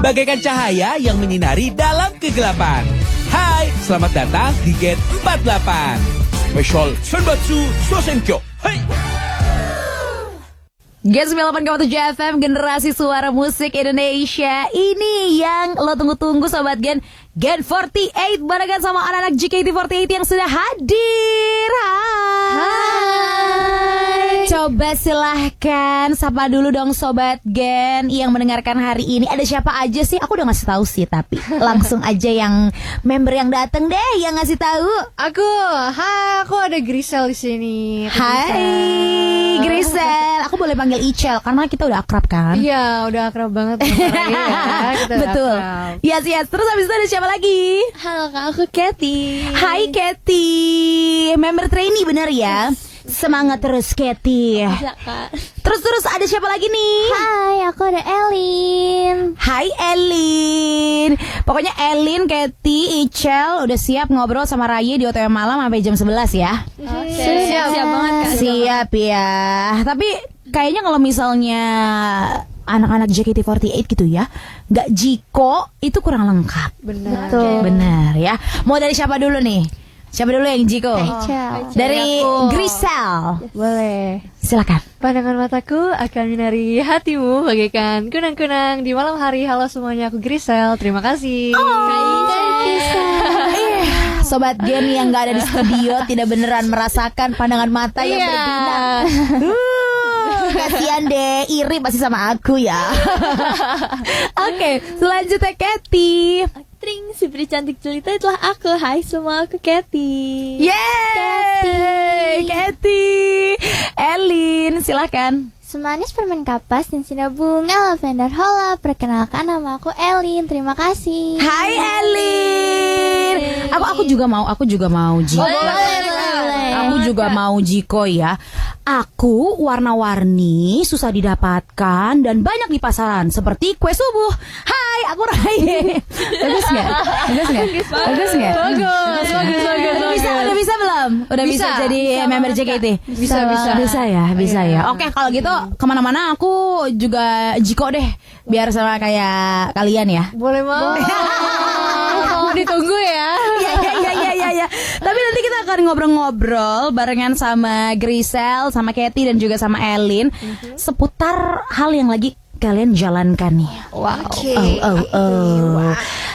bagaikan cahaya yang menyinari dalam kegelapan. Hai, selamat datang di Gate 48. Special Senbatsu Sosenkyo. Hai. Gate 98,7 FM, generasi suara musik Indonesia. Ini yang lo tunggu-tunggu Sobat Gen. Gen 48 barengan sama anak-anak JKT48 yang sudah hadir. Hai. Coba silahkan sapa dulu dong Sobat Gen yang mendengarkan hari ini. Ada siapa aja sih? Aku udah ngasih tahu sih, tapi langsung aja yang member yang dateng deh yang ngasih tahu. Aku ada Grisel di sini. Hai Grisel. Aku boleh panggil Icel karena kita udah akrab kan? Iya, udah akrab banget. Betul. Yes. Terus habis itu ada siapa lagi? Halo Kak, aku Kathy. Hai Kathy. Member trainee bener ya? Semangat terus Kathy. Bisa Kak. Terus ada siapa lagi nih? Hai, aku ada Elin. Hai Elin. Pokoknya Elin, Kathy, Icel udah siap ngobrol sama Raya di OTW malam sampai jam 11 ya? Siap banget Kak. Siap ya. Tapi kayaknya kalau misalnya anak-anak JKT48 gitu ya, nggak Jiko itu kurang lengkap. Benar ya. Mau dari siapa dulu nih? Siapa dulu yang Jiko? Dari Grisel. Boleh. Silakan. Pandangan mataku akan menari hatimu bagaikan kunang-kunang di malam hari. Halo semuanya, aku Grisel. Terima kasih. Sobat Gen yang nggak ada di studio tidak beneran merasakan pandangan mata yang berbintang. Kasian deh, iri pasti sama aku ya. Oke, selanjutnya Kathy. Tring, si peri cantik jelita itulah aku. Hai semua, aku Kathy. Yeay, Kathy. Elin, silakan. Semanis permen kapas dan bunga lavender hola. Perkenalkan, nama aku Elin. Terima kasih. Hai Elin. Aku juga mau Jiko. Aku juga mau Jiko ya. Aku warna-warni, susah didapatkan dan banyak di pasaran seperti kue subuh. Hai, aku Rai. Bagus nggak? Udah bisa belum? Udah bisa jadi member JKT. Bisa ya. Oke, kalau gitu kemana-mana aku juga Jiko deh, biar sama kayak kalian ya. Boleh mau. Ditunggu ya. Iya. Tapi nanti kita akan ngobrol-ngobrol barengan sama Grisel, sama Kathy dan juga sama Elin seputar hal yang lagi kalian jalankan nih. Wow.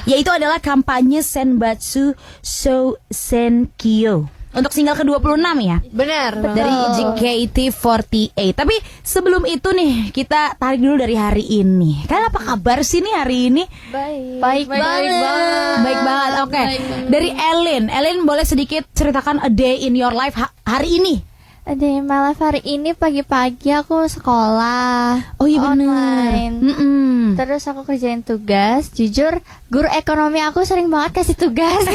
Yaitu adalah kampanye Senbatsu Sosenkyo untuk single ke-26 ya. Benar. Dari JKT48. Tapi sebelum itu nih, kita tarik dulu dari hari ini. Kalian apa kabar sih nih hari ini? Baik banget. Oke. Dari Elin boleh sedikit ceritakan a day in your life hari ini? Ada yang malam hari ini pagi-pagi aku sekolah. Oh iya online. benar. Terus aku kerjain tugas. Jujur guru ekonomi aku sering banget kasih tugas.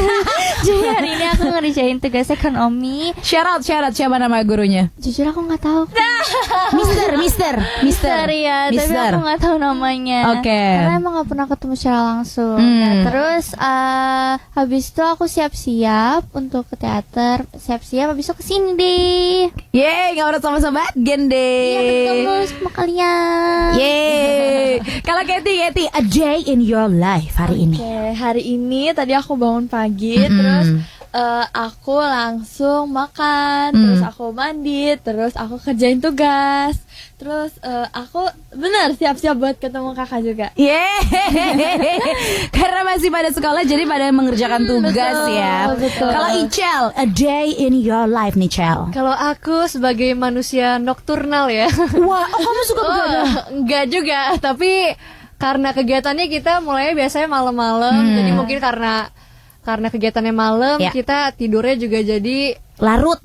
Jadi hari ini aku ngerjain tugas ekonomi. Shout out siapa nama gurunya? Jujur aku nggak tahu. Mister ya, tapi aku nggak tahu namanya. Oke. Karena emang nggak pernah ketemu secara langsung. Nah, terus habis itu aku siap-siap untuk ke teater. Siap-siap habis itu kesini deh. Yeay, ngobrol sama Sobat Gen deh. Iya, ketemu sama kalian. Yeay. Kalau Kathy, a day in your life hari ini. Hari ini tadi aku bangun pagi, terus aku langsung makan, terus aku mandi, terus aku kerjain tugas, terus aku siap-siap buat ketemu kakak juga. Yeay. Karena masih pada sekolah jadi pada mengerjakan tugas ya. Betul. Kalau Icel, a day in your life nih Cel. Kalau aku sebagai manusia nokturnal ya. Wah, kamu suka begadang? Enggak juga, tapi karena kegiatannya kita mulai biasanya malam-malam, jadi mungkin karena kegiatannya malam, kita tidurnya juga jadi larut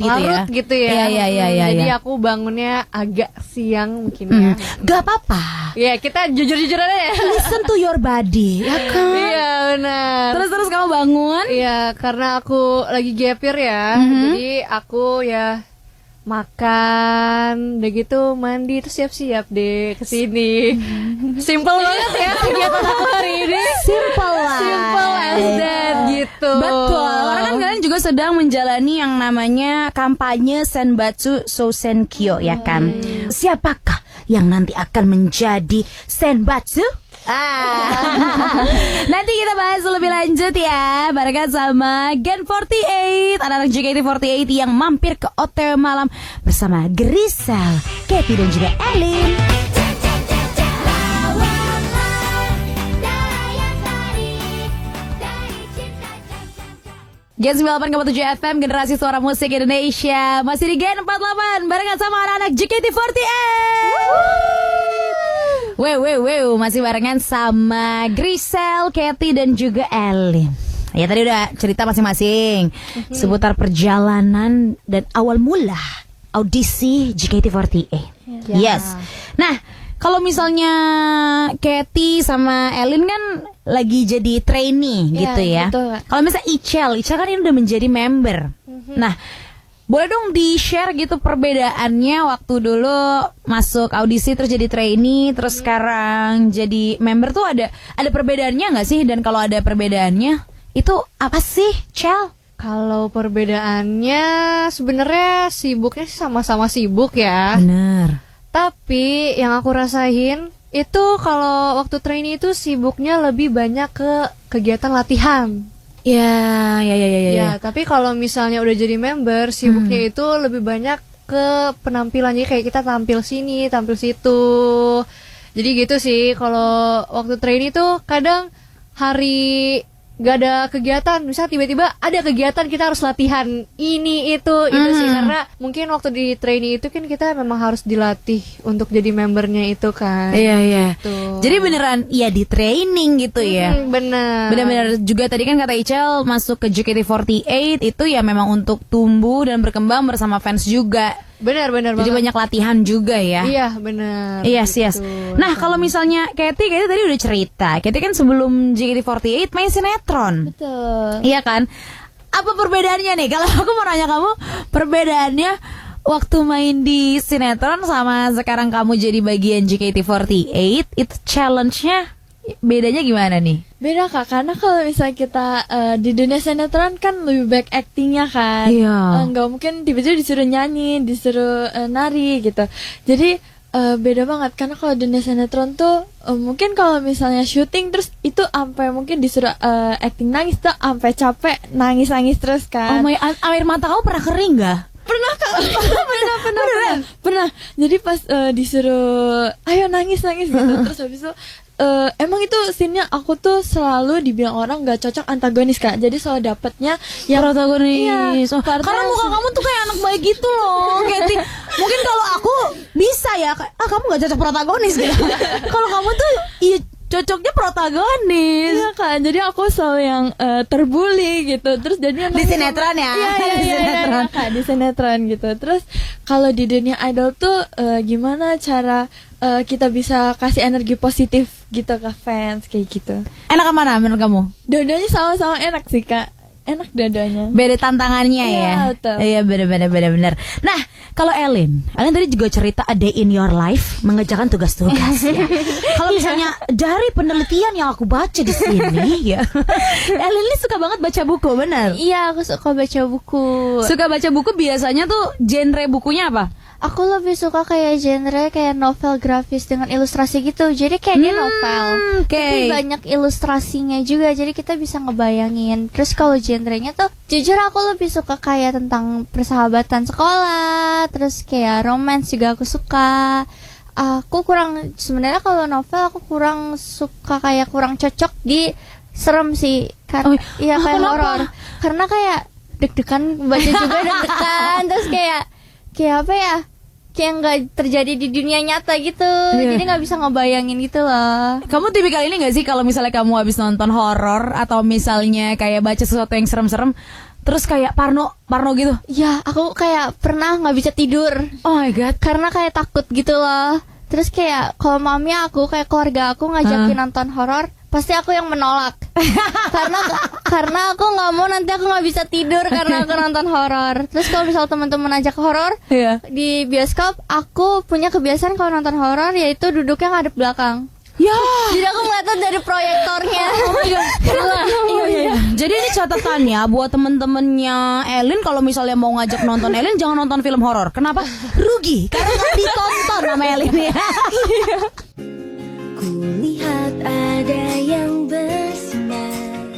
gitu ya. Iya. Jadi aku bangunnya agak siang mungkin ya. Gak apa-apa. Ya, kita jujur-jujuran aja ya. Listen to your body, ya kan? Iya, benar. Terus kamu bangun? Iya, karena aku lagi gap year ya. Jadi aku ya makan, udah gitu mandi, terus siap-siap deh kesini. Simple banget ya kegiatan aku hari ini. Simple as that gitu. Betul. Karena kan kalian juga sedang menjalani yang namanya kampanye Senbatsu Sosenkyo ya kan. Siapakah yang nanti akan menjadi Senbatsu Nanti kita bahas lebih lanjut ya, barengan sama Gen 48, anak-anak JKT48 yang mampir ke OTW malam bersama Grisel, Katy dan juga Elin. Gen 98,7 FM, generasi suara musik Indonesia. Masih di Gen 48, barengan sama anak-anak JKT48. Masih barengan sama Grisel, Katy dan juga Elin. Ya tadi udah cerita masing-masing seputar perjalanan dan awal mula audisi JKT48. Yes. Nah, kalau misalnya Katy sama Elin kan lagi jadi trainee gitu ya. Kalau misalnya Ichel kan ini udah menjadi member. Nah, boleh dong di-share gitu perbedaannya waktu dulu masuk audisi terus jadi trainee, terus sekarang jadi member tuh ada perbedaannya nggak sih? Dan kalau ada perbedaannya, itu apa sih, Chel? Kalau perbedaannya sebenarnya sibuknya sih sama-sama sibuk ya. Bener. Tapi yang aku rasain itu kalau waktu trainee itu sibuknya lebih banyak ke kegiatan latihan. Ya. Tapi kalau misalnya udah jadi member, sibuknya itu lebih banyak ke penampilannya, kayak kita tampil sini, tampil situ. Jadi gitu sih. Kalau waktu trainee tuh kadang hari gak ada kegiatan, misal tiba-tiba ada kegiatan kita harus latihan ini itu sih, karena mungkin waktu di trainee itu kan kita memang harus dilatih untuk jadi membernya itu kan. Iya. Tuh. Jadi beneran ya di training gitu ya. Bener juga tadi kan kata Ichel masuk ke JKT48 itu ya memang untuk tumbuh dan berkembang bersama fans juga. Benar Jadi banyak latihan juga ya. Iya benar. Yes. Nah kalau misalnya Katy tadi udah cerita, Katy kan sebelum JKT48 main sinetron. Betul. Iya kan? Apa perbedaannya nih? Kalau aku mau nanya kamu, perbedaannya waktu main di sinetron sama sekarang kamu jadi bagian JKT48, itu challenge-nya bedanya gimana nih? Beda Kak, karena kalau misalnya kita di dunia sinetron kan lebih baik actingnya kan. Iya. Nggak mungkin tiba-tiba disuruh nyanyi, disuruh nari gitu. Jadi beda banget, karena kalau dunia sinetron tuh mungkin kalau misalnya syuting terus itu sampai mungkin disuruh acting nangis tuh sampai capek nangis terus kan. Oh my, air mata kamu pernah kering nggak? Pernah Kak. Pernah. Jadi pas disuruh ayo nangis gitu, terus habis itu emang itu scene-nya aku tuh selalu dibilang orang gak cocok antagonis Kak. Jadi selalu dapetnya yang protagonis. Iya, karena muka kamu tuh kayak anak baik gitu loh, Katy. Mungkin kalau aku bisa ya, kamu gak cocok protagonis gitu. Kalau kamu tuh iya cocoknya protagonis. Iya Kak, jadi aku selalu yang terbully gitu. Terus jadi di sinetron ya. Iya Kak, di sinetron gitu. Terus kalau di dunia idol tuh gimana cara kita bisa kasih energi positif gitu ke fans kayak gitu. Enak mana menurut kamu? Dua-duanya sama-sama enak sih Kak. Enak dua-duanya. Beda tantangannya ya. Betul. Iya benar. Nah, kalau Elin tadi juga cerita a day in your life mengerjakan tugas-tugas ya. Kalau misalnya dari penelitian yang aku baca di sini ya, Elin ini suka banget baca buku, benar? Iya, aku suka baca buku. Suka baca buku biasanya tuh genre bukunya apa? Aku lebih suka kayak genre kayak novel grafis dengan ilustrasi gitu. Jadi kayak dia novel, tapi banyak ilustrasinya juga. Jadi kita bisa ngebayangin. Terus kalau genrenya tuh, jujur aku lebih suka kayak tentang persahabatan sekolah. Terus kayak romance juga aku suka. Aku kurang, sebenarnya kalau novel aku kurang suka, kayak kurang cocok di serem sih. Karena kayak horor. Karena kayak deg-degan, baca juga deg-degan. Terus kayak apa ya, kayak nggak terjadi di dunia nyata gitu. Jadi nggak bisa ngebayangin gitu loh. Kamu tipikal ini nggak sih, kalau misalnya kamu habis nonton horor atau misalnya kayak baca sesuatu yang serem-serem terus kayak parno gitu? Ya, aku kayak pernah nggak bisa tidur. Oh my god, karena kayak takut gitu loh. Terus kayak kalau mami aku, kayak keluarga aku ngajakin nonton horor, pasti aku yang menolak. karena aku nggak mau nanti aku nggak bisa tidur karena aku nonton horor. Terus kalau misal teman-teman ajak horor di bioskop, aku punya kebiasaan kalau nonton horor yaitu duduknya ngadep belakang. Ya. Jadi aku ngeliatnya dari proyektornya. Iya. Jadi ini catatannya buat temen-temennya Elin, kalau misalnya mau ngajak nonton Elin, jangan nonton film horor. Kenapa? Rugi, karena nggak ditonton sama Elin ya. Kulihat ada yang bersinar.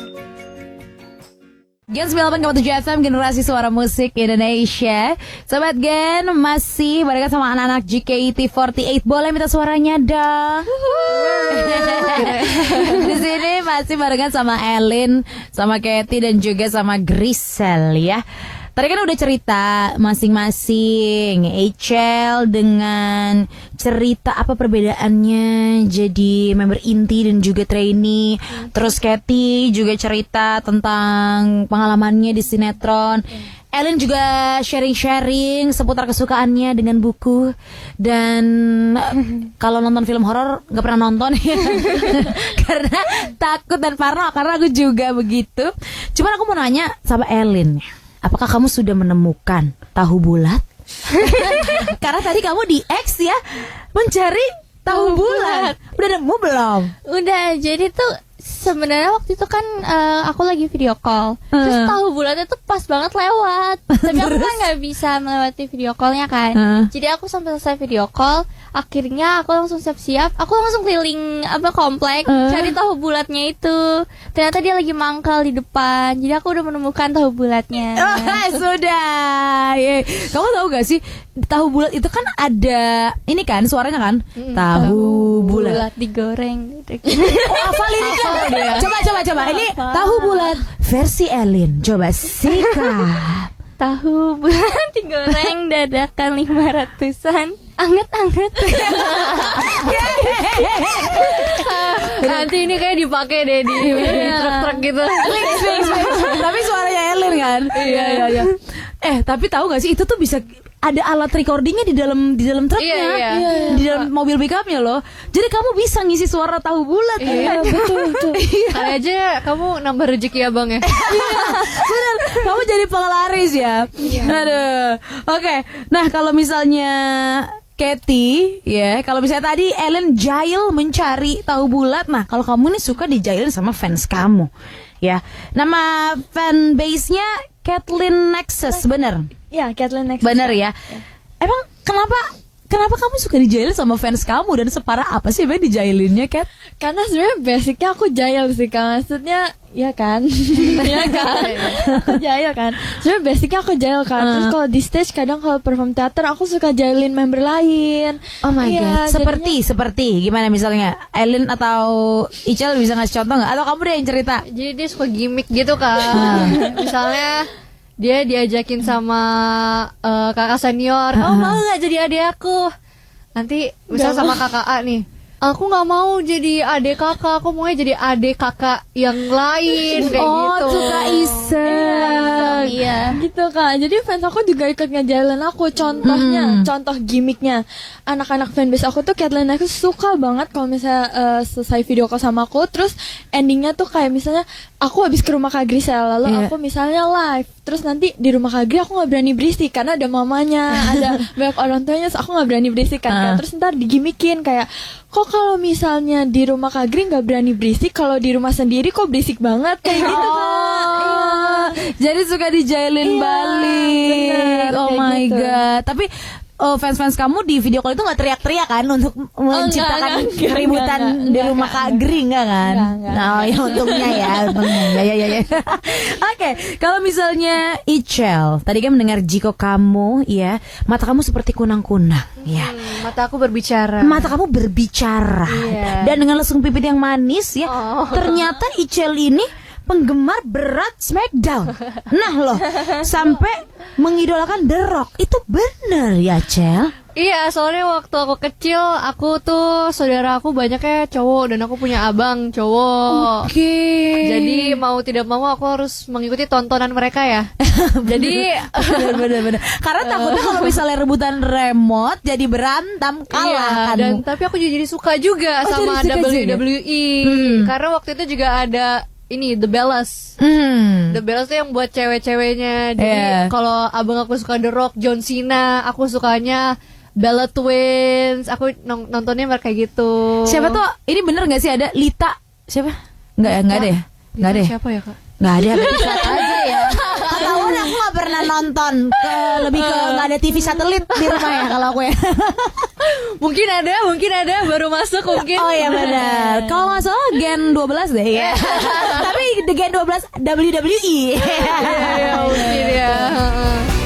Gen 98,7 FM, generasi suara musik Indonesia. Sobat Gen, masih barengan sama anak-anak JKT48. Boleh minta suaranya dong? Di sini masih barengan sama Elin, sama Katy dan juga sama Grisel ya. Tadi kan udah cerita masing-masing. Echel dengan cerita apa perbedaannya jadi member inti dan juga trainee. Terus Katy juga cerita tentang pengalamannya di sinetron. Ellen juga sharing-sharing seputar kesukaannya dengan buku. Dan kalau nonton film horor gak pernah nonton ya. Karena takut dan parno, karena aku juga begitu. Cuman aku mau nanya sama Ellen, apakah kamu sudah menemukan tahu bulat? Karena tadi kamu di X ya, mencari tahu bulat. Udah nemu belum? Udah, jadi tuh sebenarnya waktu itu kan aku lagi video call. Terus tahu bulatnya tuh pas banget lewat. Tapi aku kan nggak bisa melewati video callnya kan. Jadi aku sampai selesai video call, akhirnya aku langsung siap-siap. Aku langsung keliling komplek cari tahu bulatnya itu. Ternyata dia lagi mangkal di depan. Jadi aku udah menemukan tahu bulatnya. Sudah. Kamu tahu gak sih, tahu bulat itu kan ada ini kan suaranya kan? Tahu bulat digoreng. Hafal ini kan? Coba. Ini tahu bulat versi Elin. Coba sikat. Tahu bulat digoreng dadakan 500-an. Anget-anget. Nanti ini kayak dipakai deh di truk-truk gitu. Tapi suaranya Elin kan? Iya. Tapi tahu gak sih itu tuh bisa ada alat recordingnya di dalam truknya, di dalam mobil pickupnya loh. Jadi kamu bisa ngisi suara tahu bulat. Iya, betul. Kali aja kamu nambah rezeki ya bang ya. Benar, kamu jadi penglaris ya. Aduh. Oke. Nah kalau misalnya Katy, ya, kalau misalnya tadi Ellen jahil mencari tahu bulat, nah kalau kamu nih suka dijailin sama fans kamu, ya. Nama fanbase-nya Kathleen Nexus, bener? Ya, Kathleen Nexus. Bener ya. Emang kenapa kamu suka dijailin sama fans kamu dan separah apa sih emang dijailinnya, Kat? Karena sebenarnya basicnya aku jahil sih, Kak. Maksudnya, ya kan? Iya kan? Aku jahil kan. Sebenarnya basicnya aku jahil kan. Terus kalau di stage kadang kalau perform teater aku suka jahilin member lain. Oh my god. jadinya- Seperti gimana misalnya? Ellen atau Ichel bisa ngasih contoh nggak? Atau kamu deh yang cerita? Jadi dia suka gimmick gitu kan. Misalnya dia diajakin sama kakak senior, mau nggak jadi adik aku? Nanti misal sama kakak A nih, aku nggak mau jadi adik kakak, aku maunya jadi adik kakak yang lain kayak gitu. Suka iseng. Iya. Gitu Kak. Jadi fans aku juga ikut ngejailin aku. Contohnya, contoh gimmicknya. Anak-anak fanbase aku tuh Kathleen aku suka banget kalau misalnya selesai video call sama aku, terus endingnya tuh kayak misalnya aku habis ke rumah Kak Grisel, lalu aku misalnya live, terus nanti di rumah Kak Gris aku nggak berani berisik karena ada mamanya, ada banyak orang tuanya, so aku nggak berani berisik kan. Terus ntar digimikin kayak, kok kalau misalnya di rumah Kak Gris nggak berani berisik, kalau di rumah sendiri kok berisik banget kayak gitu Kak. Jadi suka dijailin balik. bener, Oh kayak my gitu. god. Tapi fans-fans kamu di video call itu nggak teriak-teriak kan untuk menciptakan keributan di rumah Kak Gri, enggak kan? Enggak. Nah, ya untungnya ya. Ya. Oke, kalau misalnya Ichel, tadi kan mendengar Jiko kamu, ya, mata kamu seperti kunang-kunang, ya. Mata aku berbicara. Mata kamu berbicara. Iya. Dan dengan lesung pipit yang manis ya. Ternyata Ichel ini penggemar berat Smackdown. Nah loh, sampai mengidolakan The Rock. Itu bener ya, Cel? Iya, soalnya waktu aku kecil, aku tuh saudara aku banyaknya cowok dan aku punya abang cowok. Oke. Jadi mau tidak mau aku harus mengikuti tontonan mereka ya. Jadi bener. Karena takutnya kalau misalnya rebutan remote jadi berantem kalah iya, kan. dan tapi aku jadi suka juga sama jadi suka juga? WWE. Karena waktu itu juga ada ini The Bellas. The Bellas tuh yang buat cewek-ceweknya. Jadi kalau abang aku suka The Rock, John Cena, aku sukanya Bella Twins. Aku nontonnya mereka gitu. Siapa tuh? Ini bener gak sih ada Lita? Siapa? Enggak ada ya? Enggak ada ya? Siapa ya, Kak? Nggak ada, berarti flat aja ya. Ketahuan aku nggak nggak pernah nonton, lebih ke nggak ada TV satelit di rumah ya kalau aku ya. Mungkin ada baru masuk mungkin. Oh iya benar. Kalau nggak salah Gen 12 deh ya. Tapi the Gen 12 WWE. Ya mungkin ya.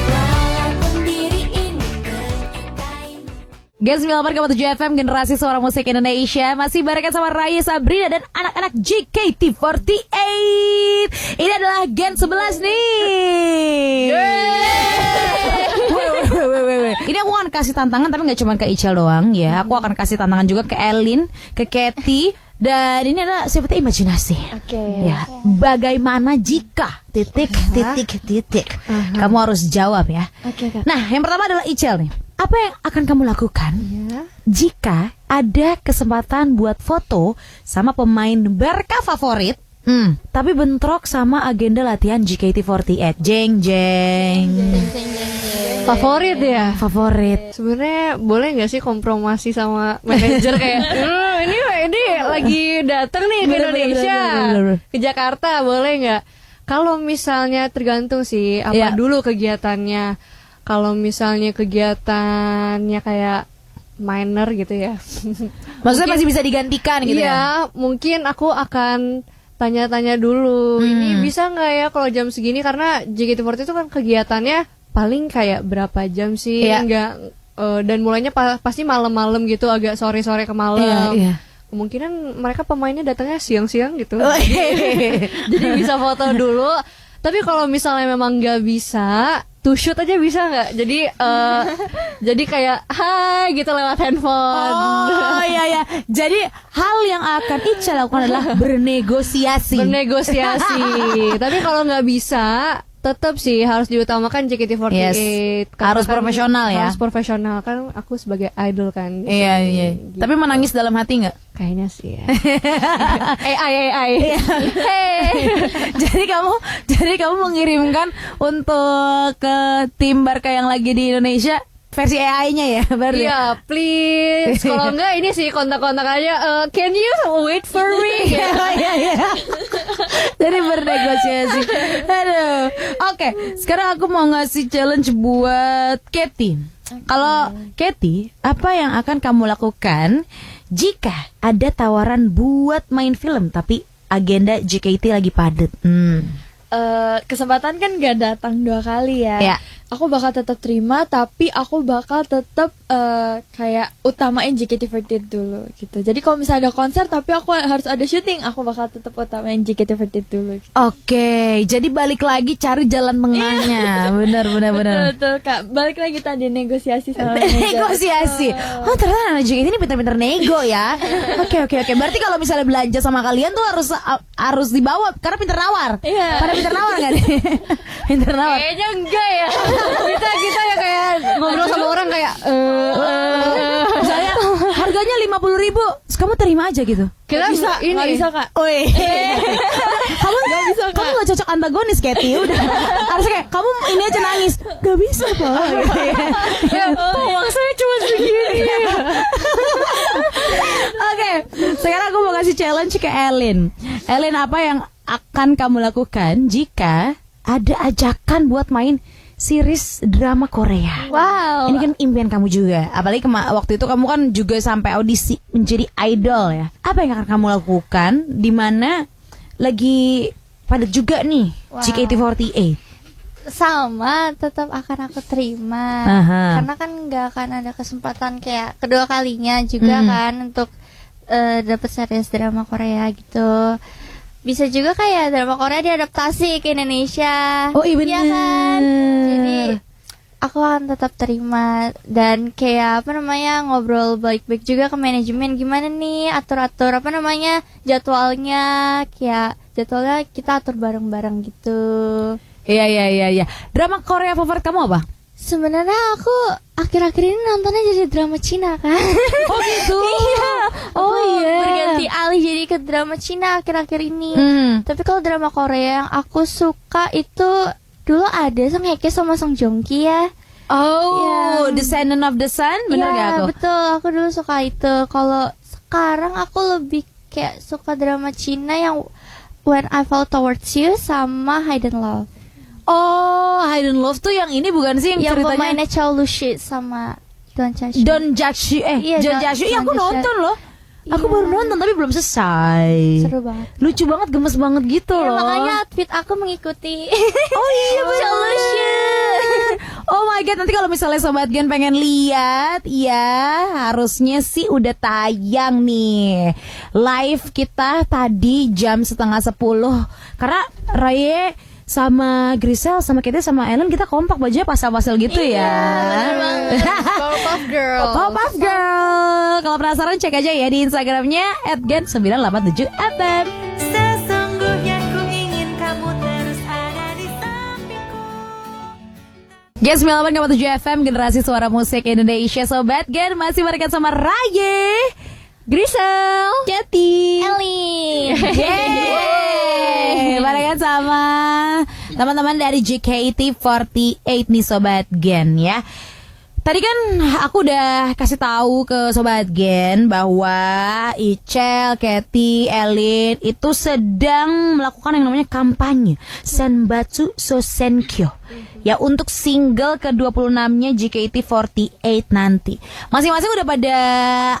Walaupun diri ini menyukai Gen 98,7 FM Generasi Suara Musik Indonesia masih barengan sama Raya Sabrina dan anak-anak JKT48. Ini adalah Gen 11 nih. Weh. Ini aku akan kasih tantangan tapi nggak cuma ke Ichel doang ya. Aku akan kasih tantangan juga ke Elin, ke Katy. Dan ini adalah sifatnya imajinasi. Oke. Ya, bagaimana jika titik. Kamu harus jawab ya. Oke, Kak. Nah, yang pertama adalah Ichel nih. Apa yang akan kamu lakukan jika ada kesempatan buat foto sama pemain Barca favorit, tapi bentrok sama agenda latihan JKT48? Jeng. Favorit ya. Favorit. Sebenarnya boleh nggak sih kompromasi sama manajer kayak ini lagi datang nih ke Indonesia, ke Jakarta, boleh nggak? Kalau misalnya tergantung sih apa dulu kegiatannya. Kalau misalnya kegiatannya kayak minor gitu ya. Maksudnya masih bisa digantikan gitu ya? Iya, mungkin aku akan tanya-tanya dulu. Ini bisa nggak ya kalau jam segini, karena JKT48 itu kan kegiatannya paling kayak berapa jam sih? Enggak dan mulainya pasti malam-malam gitu, agak sore-sore ke malam. Iya. Kemungkinan mereka pemainnya datangnya siang-siang gitu. Jadi bisa foto dulu. Tapi kalau misalnya memang nggak bisa, to shoot aja bisa nggak? Jadi kayak hai gitu lewat handphone. Oh iya. Jadi hal yang akan Icha lakukan adalah bernegosiasi. Tapi kalau nggak bisa, tetap sih harus diutamakan JKT48. Yes. Harus Kan profesional ya. Harus profesional, kan aku sebagai idol kan. Iya. Gitu. Tapi menangis dalam hati nggak? Kayaknya sih ya. AI. Jadi kamu mengirimkan untuk ke tim Barca yang lagi di Indonesia versi AI-nya ya, berarti. Iya, please. Kalau enggak ini sih kontak-kontak aja. Can you wait for me? Iya. Jadi bernegosiasi. Aduh. Oke, sekarang aku mau ngasih challenge buat Katy. Kalau Katy, apa yang akan kamu lakukan jika ada tawaran buat main film tapi agenda JKT lagi padet? Kesempatan kan gak datang 2 kali ya. Ya. Aku bakal tetap terima, tapi aku bakal tetap kayak utamain JKT48 dulu gitu. Jadi kalau misalnya ada konser tapi aku harus ada syuting, aku bakal tetap utamain JKT48 dulu gitu. Oke, jadi balik lagi cari jalan tengahnya. Benar. Betul, Kak. Balik lagi tadi negosiasi sama manajer. Negosiasi. Oh, ternyata anak JKT ini pintar-pintar nego ya. Oke. Berarti kalau misalnya belanja sama kalian tuh harus dibawa karena pintar nawar. Iya. Pada pintar nawar nggak nih? Pintar nawar. Kayaknya enggak ya. kita ya kayak ngobrol sama orang kayak Misalnya harganya 50.000, kamu terima aja gitu. kita Nggak bisa, Kak. Oi. Kamu nggak bisa. Kamu nggak cocok antagonis, Katy. Udah. Harusnya kayak kamu ini aja nangis. Gak bisa Pak. Gitu ya. uang saya cuma segini. Oke, sekarang aku mau kasih challenge ke Elin. Elin, apa yang akan kamu lakukan jika ada ajakan buat main series drama Korea? Wow. Ini kan impian kamu juga. Apalagi waktu itu kamu kan juga sampai audisi menjadi idol ya. Apa yang akan kamu lakukan di mana lagi padat juga nih JKT48? Sama, tetap akan aku terima. Karena kan nggak akan ada kesempatan kayak kedua kalinya juga kan untuk dapat series drama Korea gitu. Bisa juga kayak drama Korea diadaptasi ke Indonesia. Oh iya benar. Iya kan? Jadi aku akan tetap terima. Dan kayak ngobrol baik-baik juga ke manajemen. Gimana nih atur-atur jadwalnya. Kayak jadwalnya kita atur bareng-bareng gitu. Iya. Drama Korea favorit kamu apa? Sebenarnya aku akhir-akhir ini nontonnya jadi drama Cina kan. Oh gitu. Iya. Oh iya. Berganti alih jadi ke drama Cina akhir-akhir ini. Tapi kalau drama Korea yang aku suka itu dulu ada Song Hye Kyo sama Song Joong Ki ya. Oh, Descendant of the Sun, bener gak aku? Betul, aku dulu suka itu. Kalau sekarang aku lebih kayak suka drama Cina yang When I Fall Towards You sama Hidden Love. Oh, Hidden Love tuh yang ini bukan sih yang Yang ceritanya pemainnya Chow Lushi sama Don Chachi. Don't Judge You. Iya, Don't Judge You. Iya, aku Don't Judge You. nonton loh. Aku Iya. baru nonton tapi belum selesai. Seru banget. Lucu banget, gemes banget gitu Ya, loh. makanya outfit aku mengikuti. Oh iya bener. Oh my god, nanti kalau misalnya Sobat Gen pengen lihat, ya harusnya sih udah tayang nih live kita tadi jam 9:30. Karena Raye sama Grisel sama kita sama Ellen kita kompak bajunya pasal-pasal gitu ya. Powerpuff Girl. Powerpuff Girl. Kalau penasaran cek aja ya di Instagramnya @gen987fm. Sesungguhnya ku ingin kamu terus ada di sampingku. Gen 98,7 FM, generasi suara musik Indonesia. Sobat Gen masih barengan sama Raye, Grisel, Jati, Ellie. Yeay, barengan sama teman-teman dari JKT48 nih Sobat Gen ya. Tadi kan aku udah kasih tahu ke Sobat Gen bahwa Ichel, Katy, Elin itu sedang melakukan yang namanya kampanye Senbatsu Sosenkyo ya untuk single ke-26-nya JKT48 nanti. Masing-masing udah pada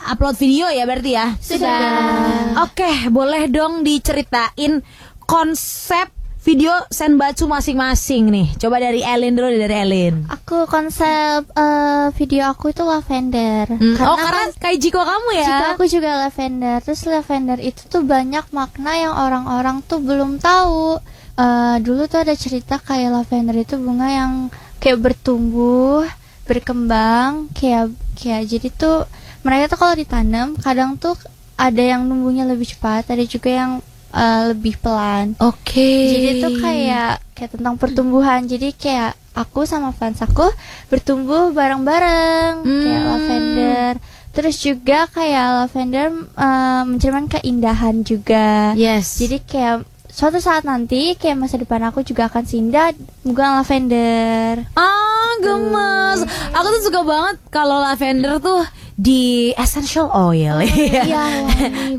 upload video ya berarti ya? Sudah. Oke, boleh dong diceritain konsep video Senbatsu masing-masing nih. Coba dari Elin dulu, dari Elin. Aku konsep video aku itu lavender. Karena kayak Jiko kamu ya. Jika aku juga lavender. Terus lavender itu tuh banyak makna yang orang-orang tuh belum tahu. Dulu tuh ada cerita kayak lavender itu bunga yang kayak bertumbuh, berkembang, kayak jadi tuh mereka tuh kalau ditanam kadang tuh ada yang numbuhnya lebih cepat, ada juga yang lebih pelan. Oke. Jadi tuh kayak tentang pertumbuhan. Jadi kayak aku sama fans aku bertumbuh bareng-bareng kayak lavender. Terus juga kayak lavender mencerminkan keindahan juga. Yes. Jadi kayak suatu saat nanti kayak masa depan aku juga akan singgah bukan lavender. Gemes. Aku tuh suka banget kalau lavender tuh di essential oil ya. Iya,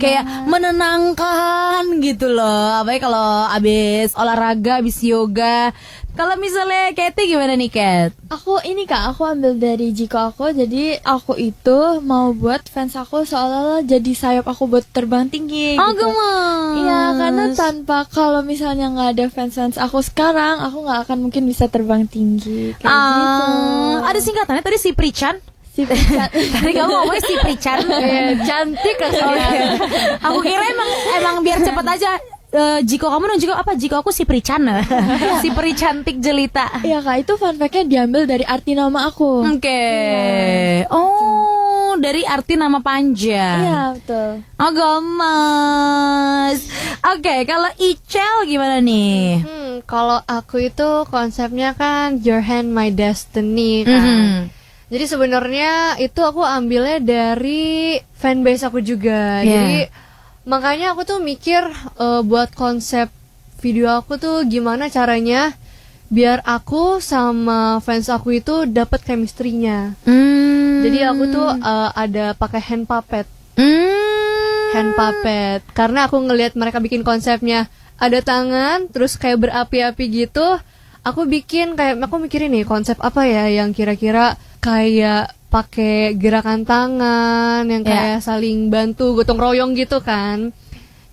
Kayak menenangkan gitu loh. Apalagi kalau abis olahraga, abis yoga. Kalau misalnya Katy gimana nih Kat? Aku ini Kak, aku ambil dari Jiko aku. Jadi aku itu mau buat fans aku seolah-olah jadi sayap aku buat terbang tinggi gitu. Gemes. Iya, karena tanpa kalau misalnya nggak ada fans-fans aku sekarang, aku nggak akan mungkin bisa terbang tinggi kayak gitu. Ada singkatannya tadi si Prichan. Si Pichat. Tadi kamu ngomongnya si Prichan. Cantik kan. Aku kira emang biar cepet aja. Jiko kamu dan juga apa? Jiko aku si Prichan. Si Pri cantik jelita. Iya Kak, itu fun fact-nya diambil dari arti nama aku. Oke. Oh, dari arti nama panjang. Iya, betul. Oh, gemes. Oke, kalau Ichel gimana nih? Kalau aku itu konsepnya kan Your Hand My Destiny kan. Jadi sebenarnya itu aku ambilnya dari fanbase aku juga. Jadi makanya aku tuh mikir buat konsep video aku tuh gimana caranya biar aku sama fans aku itu dapat chemistry-nya. Jadi aku tuh ada pakai hand puppet. Hand puppet karena aku ngelihat mereka bikin konsepnya ada tangan terus kayak berapi-api gitu. Aku mikirin nih konsep apa ya yang kira-kira kayak pakai gerakan tangan yang kayak saling bantu gotong royong gitu kan.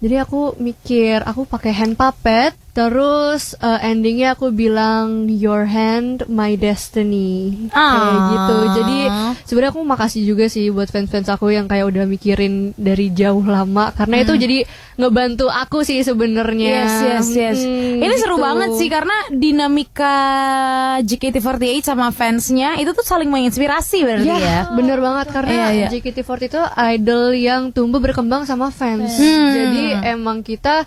Jadi aku mikir aku pakai hand puppet terus endingnya aku bilang Your Hand My Destiny kayak gitu. Jadi sebenarnya aku makasih juga sih buat fans-fans aku yang kayak udah mikirin dari jauh lama karena itu jadi ngebantu aku sih sebenarnya. Yes. Ini seru gitu. banget sih karena dinamika JKT48 sama fansnya itu tuh saling menginspirasi berarti ya. Bener banget karena Iya. JKT48 itu idol yang tumbuh berkembang sama fans. Jadi emang kita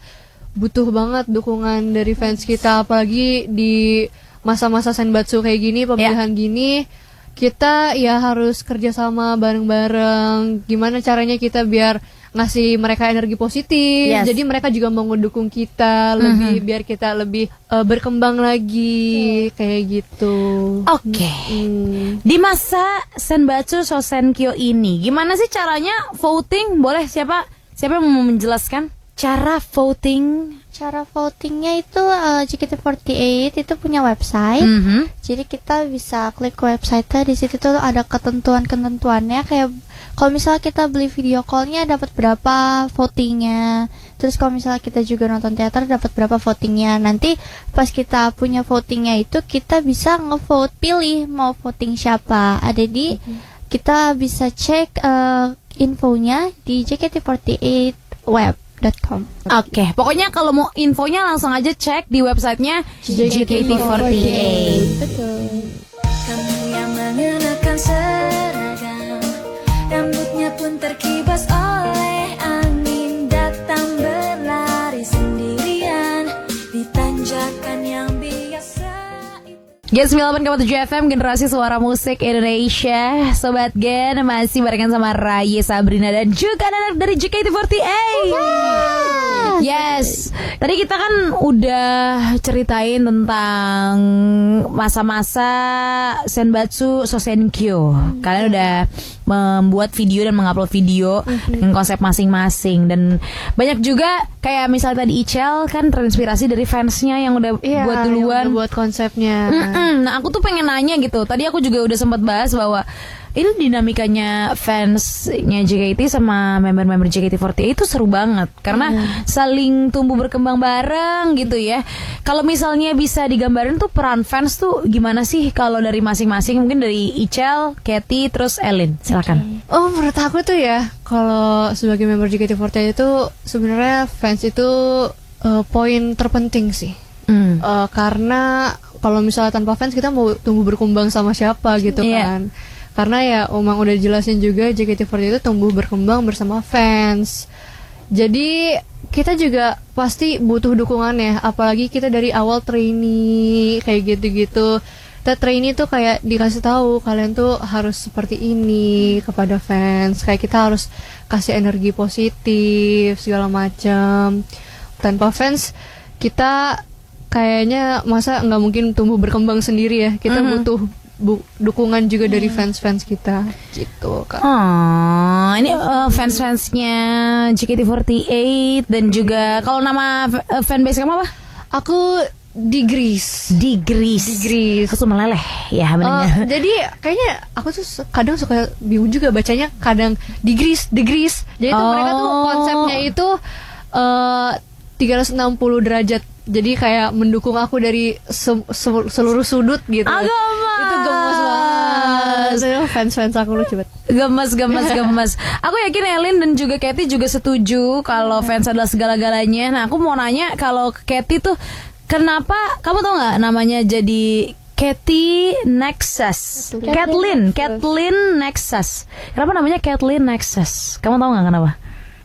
butuh banget dukungan dari fans kita apalagi di masa-masa Senbatsu kayak gini, pemilihan gini. Kita ya harus kerjasama bareng-bareng. Gimana caranya kita biar ngasih mereka energi positif. Jadi mereka juga mau ngedukung kita lebih biar kita lebih berkembang lagi kayak gitu. Oke. Di masa Senbatsu Sosenkyo ini, gimana sih caranya voting? Boleh siapa yang mau menjelaskan? cara voting. Cara votingnya itu JKT48 itu punya website. Jadi kita bisa klik website-nya, di situ tuh ada ketentuan-ketentuannya kayak kalau misalnya kita beli video call-nya dapat berapa votingnya. Terus kalau misalnya kita juga nonton teater dapat berapa votingnya. Nanti pas kita punya votingnya itu kita bisa ngevote, pilih mau voting siapa. Ada di kita bisa cek infonya di JKT48web.com. Oke, pokoknya kalau mau infonya langsung aja cek di websitenya JKT48. Betul. Kamu yang mengenakan seragam, rambutnya pun terkibas oleh angin, datang berlari sendirian di tanjakan yang biasa itu. Gen 98,7 FM, generasi suara musik Indonesia. Sobat Gen, masih barengan sama Raya, Sabrina, dan juga anak dari JKT48. Yes, tadi kita kan udah ceritain tentang masa-masa Senbatsu Sosenkyo. Kalian udah membuat video dan mengupload video dengan konsep masing-masing. Dan banyak juga kayak misalnya tadi Ichel kan terinspirasi dari fansnya yang udah buat duluan. Yang udah buat konsepnya. Nah aku tuh pengen nanya gitu. Tadi aku juga udah sempat bahas bahwa ini dinamikanya fansnya JKT sama member-member JKT48 itu seru banget karena saling tumbuh berkembang bareng gitu ya. Kalau misalnya bisa digambarin tuh peran fans tuh gimana sih kalau dari masing-masing? Mungkin dari Ichel, Katy, terus Elin. Silakan. Oh, menurut aku tuh ya, kalau sebagai member JKT48 itu sebenarnya fans itu poin terpenting sih. Karena kalau misalnya tanpa fans kita mau tumbuh berkembang sama siapa gitu kan. Karena ya Omang udah jelasin juga JKT48 itu tumbuh berkembang bersama fans. Jadi kita juga pasti butuh dukungannya, apalagi kita dari awal trainee kayak gitu-gitu. Kita trainee tuh kayak dikasih tahu kalian tuh harus seperti ini kepada fans. Kayak kita harus kasih energi positif segala macam. Tanpa fans kita kayaknya masa nggak mungkin tumbuh berkembang sendiri ya. Kita butuh dukungan juga dari fans-fans kita gitu kan. Oh, ini fans-fansnya JKT48 dan juga kalau nama fanbase kamu apa? Aku Degrees. Aku meleleh ya benernya. Jadi kayaknya aku tuh kadang suka bingung juga bacanya, kadang Degrees. Jadi tuh mereka tuh konsepnya itu 360 derajat. Jadi kayak mendukung aku dari seluruh sudut gitu. Itu gemes banget. Fans aku lucu banget. Gemes. Aku yakin Elin dan juga Katy juga setuju kalau fans adalah segala-galanya. Nah, aku mau nanya kalau Katy tuh kenapa kamu tau nggak namanya jadi Katy Nexus? Kathleen Nexus. Kenapa namanya Kathleen Nexus? Kamu tau nggak kenapa?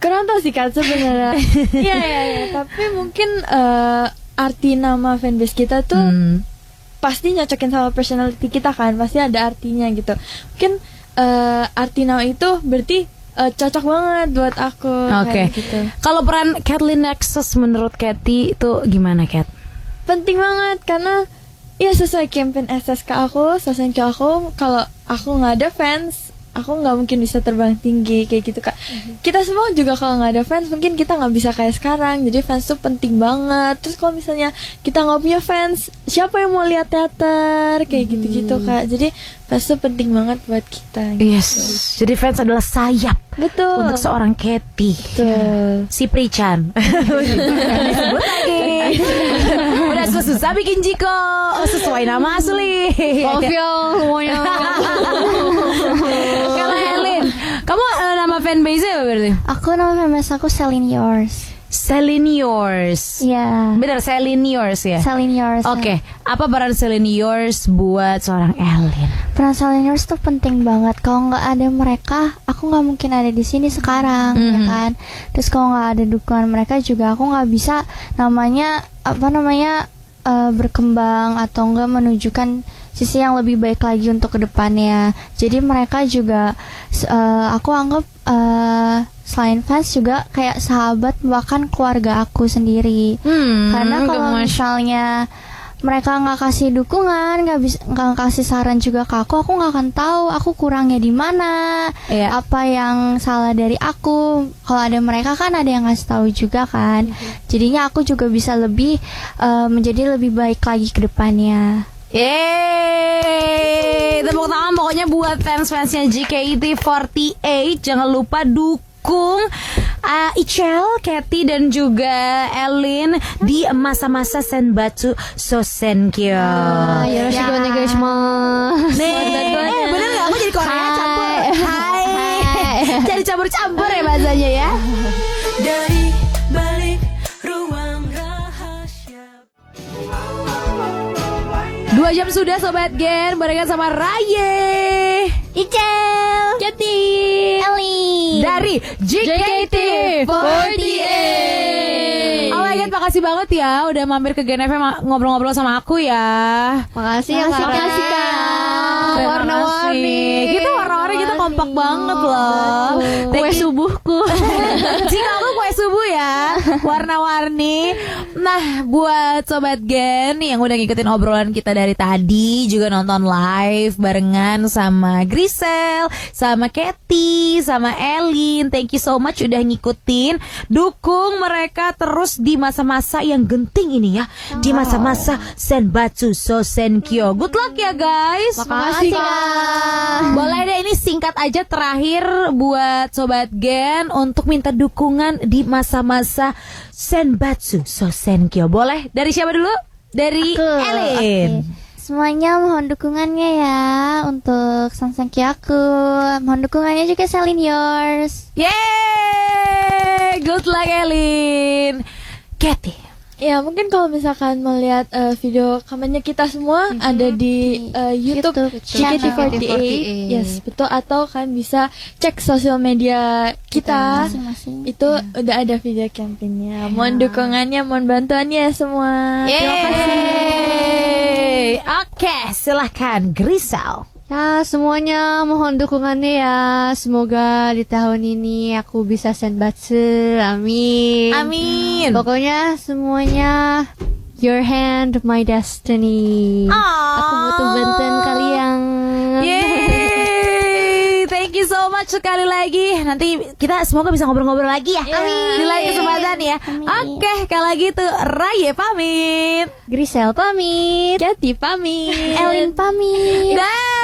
Kurang tahu sih Kak sebenarnya. Iya. Tapi mungkin arti nama fanbase kita tuh pasti nyocokin sama personality kita kan. Pasti ada artinya gitu. Mungkin arti nama itu berarti cocok banget buat aku. Oke. Gitu. Kalau peran Kathleen Nexus menurut Katy itu gimana, Kat? Penting banget karena ya sesuai campaign SSK aku, sesuai ke aku. Kalau aku nggak ada fans, aku nggak mungkin bisa terbang tinggi kayak gitu Kak. Kita semua juga kalau nggak ada fans mungkin kita nggak bisa kayak sekarang. Jadi fans tuh penting banget. Terus kalau misalnya kita nggak punya fans, siapa yang mau lihat teater kayak gitu-gitu Kak. Jadi fans tuh penting banget buat kita gitu. Yes. Jadi fans adalah sayap. Betul. Untuk seorang Katy. Betul. Si Prichan. Disebut lagi. Udah susah bikin Jiko sesuai nama asli. Official semuanya. Kalau Elin, kamu nama fanbase-nya apa berarti? Aku nama fanbase aku Celine Yours. Celine Yours. Iya. Benar, Celine Yours ya? Celine Yours. Oke, apa peran Celine Yours buat seorang Elin? Peran Celine Yours tuh penting banget. Kalau nggak ada mereka, aku nggak mungkin ada di sini sekarang, ya kan. Terus kalau nggak ada dukungan mereka juga, aku nggak bisa berkembang atau enggak menunjukkan sisi yang lebih baik lagi untuk kedepannya. Jadi mereka juga aku anggap selain fans juga kayak sahabat, bahkan keluarga aku sendiri. Karena kalau misalnya mereka nggak kasih dukungan, nggak kasih saran juga ke aku nggak akan tahu aku kurangnya di mana, apa yang salah dari aku. Kalau ada mereka kan ada yang ngasih tahu juga kan, jadinya aku juga bisa lebih menjadi lebih baik lagi ke depannya. Yeay, tepuk tangan pokoknya buat fans-fansnya JKT48. Jangan lupa dukung Ichel, Katy dan juga Elin di masa-masa Senbatsu Sosenkyo. Yoroshiku onegaishimasu. Bener gak aku jadi Korea campur? Hai. Jadi campur-campur ya bahasanya ya. Dari balik ruang rahasia. 2 jam sudah Sobat Gen, barengan sama Raye, Ichel, Katy, Ellie dari JKT48. Oh my god, makasih banget ya udah mampir ke Gen FM ngobrol-ngobrol sama aku ya. Makasih ya Kak. Warna-warni. Kita warna-warni, kita kompak banget loh. Kue subuhku. Jika aku kue subuh ya, warna-warni. Nah, buat Sobat Gen yang udah ngikutin obrolan kita dari tadi, juga nonton live barengan sama Grisel, sama Katy, sama Elin. Thank you so much udah ngikutin. Dukung mereka terus di masa-masa yang genting ini ya. Di masa-masa Senbatsu Sosenkyo. Good luck ya guys. Makasih Kak. Boleh deh ini singkat aja terakhir buat Sobat Gen untuk minta dukungan di masa-masa Senbatsu Sosenkyo. Boleh dari siapa dulu? Dari Elin. Semuanya mohon dukungannya ya untuk Sosenkyo aku. Mohon dukungannya juga Selin yours. Yeay, good luck Elin. Katy. Ya mungkin kalau misalkan melihat video kamarnya kita semua ada di YouTube JKT48. Yes, betul. Atau kan bisa cek sosial media kita. Masing-masing. Itu udah ada video campaignnya. Mohon dukungannya, mohon bantuannya semua. Terima kasih. Oke, silahkan Grisel. Ya, semuanya mohon dukungannya ya. Semoga di tahun ini aku bisa senbatsu. Amin. Amin. Pokoknya semuanya your hand my destiny. Aku butuh bantuan kalian. Yeay, thank you so much sekali lagi. Nanti kita semoga bisa ngobrol-ngobrol lagi ya. Amin. Di lain kesempatan ya. Oke, kalau gitu Raye pamit, Grisel pamit. Katy pamit. Elin pamit. Bye.